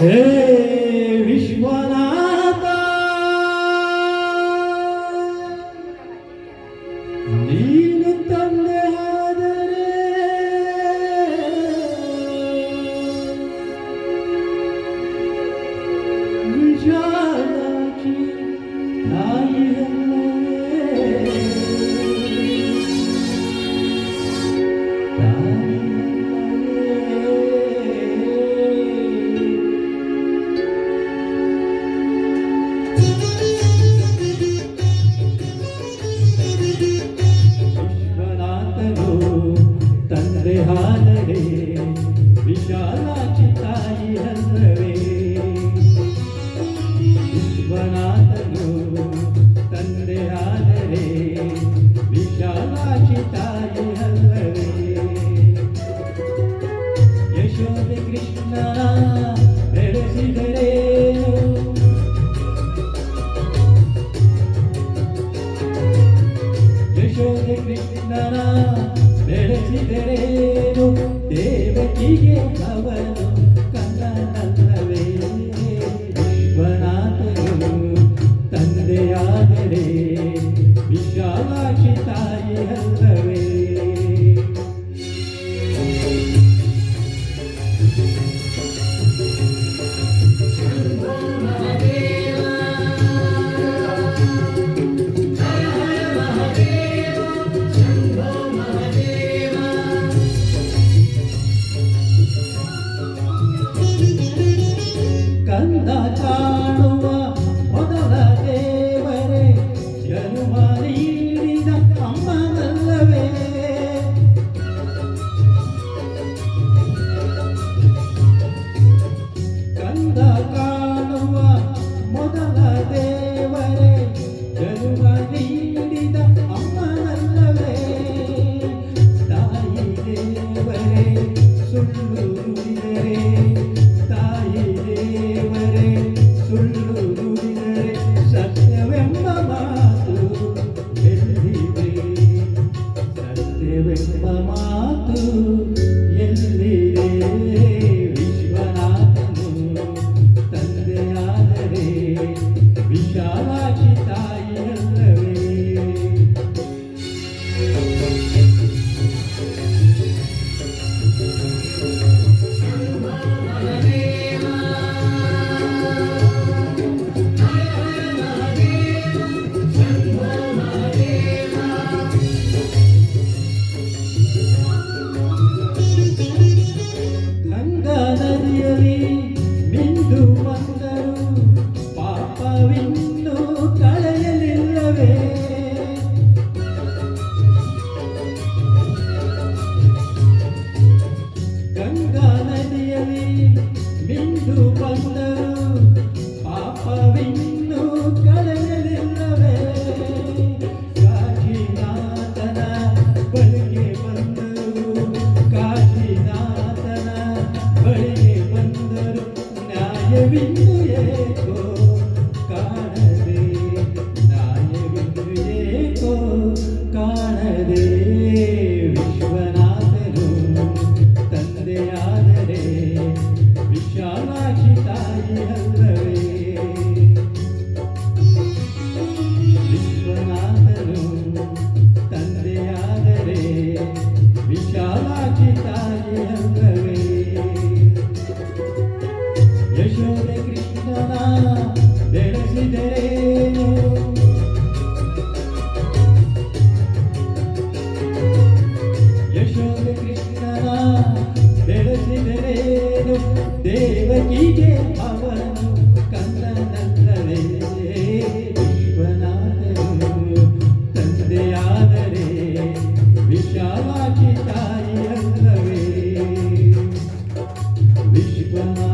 ಹೇ ವಿಶ್ವನಾಥ ನೀನು ತಂದೆ ಆದರೆ ವಿಶಾಲಾಕ್ಷಿ ತಂದೆ ಹಾಲರೆ ವಿಶಾಲಾಕ್ಷಿ ತಾಯಿ ಹಲ್ಲವೇ ವಿಶ್ವನಾಥನು ತಂದೆ ಹಾಲರೆ ವಿಶಾಲಾಕ್ಷಿ ತಾಯಿ ಹಲ್ಲವೇ ಯಶೋದೆ ಕೃಷ್ಣನ ಬೆಳೆಸಿದರೇನು ಯಶೋದೆ ಕೃಷ್ಣನ ಬೆಳೆಸಿದರೇನು ದೇವಕಿಗೆ ಅವನು ಕನ್ನನಲ್ಲವೇ ವಿಶ್ವನಾಥನು ತಂದೆಯಾದರೆ ವಿಶಾಲಾಕ್ಷಿ ತಾಯಿ ಅಲ್ಲವೇ ಕಂದ ಕಾಣುವ ಮೊದಲ ದೇವರೇ ಜನ್ಮ ನೀಡಿದ ಅಮ್ಮನಲ್ಲವೇ ಕಂದ ಕಾಣುವ ಮೊದಲ ದೇವರೇ ಜನ್ಮ ನೀಡಿದ ಅಮ್ಮನಲ್ಲವೇ ತಾಯಿ ದೇವರೇ ಸುಳ್ಳು ನುಡಿದರೆ ತಾಯಿ ದೇವರೇ ಸುಳ್ಳು ನುಡಿದರೆ ಸತ್ಯವೆಂಬ ಮಾತು ಎಲ್ಲಿದೆ ಸತ್ಯವೆಂಬ ಮಾತು ಎಲ್ಲಿದೆ ವಿಶ್ವನಾಥನು ತಂದೆಯಾದರೆ ವಿಶಾಲಾಕ್ಷಿ ತಾಯಿ ಅಲ್ಲವೇ ಗಂಗಾ ನದಿಯಲ್ಲಿ ಮಿಂದು ಬಂದರು ಪಾಪವಿನ್ನೂ ಕಳೆಯಲಿಲ್ಲವೇ ಗಂಗಾ ನದಿಯಲ್ಲಿ ಮಿಂದು ಬಂದರು ಪಾಪವಿನ್ನೂ ಕಳೆಯಲಿಲ್ಲವೇ ಕಾಶಿನಾಥನ ಬಳಿಗೆ ಬಂದರು ಕಾಶಿನಾಥನ ಬಳಿಗೆ ಬಂದರು ನ್ಯಾಯವಿನ್ನು ಏಕೋ ಕಾಣದೆ ನ್ಯಾಯವಿನ್ನು ಏಕೋ ಕಾಣದೆ ವಿಶ್ವನಾಥನು ತಂದೆಯಾದರೆ ವಿಶಾಲಾಕ್ಷಿ ತಾಯಿ ಅಲ್ಲವೇ ವಿಶ್ವನಾಥನು ತಂದೆಯಾದರೆ ವಿಶಾಲಾಕ್ಷಿ ತಾಯಿ ಅಲ್ಲವೇ ಯಶೋದೆ ಕೃಷ್ಣನ ಬೆಳೆಸಿದರೇನು ಯಶೋದೆ ಕೃಷ್ಣನ ಬೆಳೆಸಿದರೇನು ದೇವಕಿಗೆ ಅವನು ಕನ್ನನಲ್ಲವೇ ವಿಶ್ವನಾಥನು ತಂದೆಯಾದರೆ ವಿಶಾಲಾಕ್ಷಿ ತಾಯಿ ಅಲ್ಲವೇ ವಿಶ್ವನಾಥ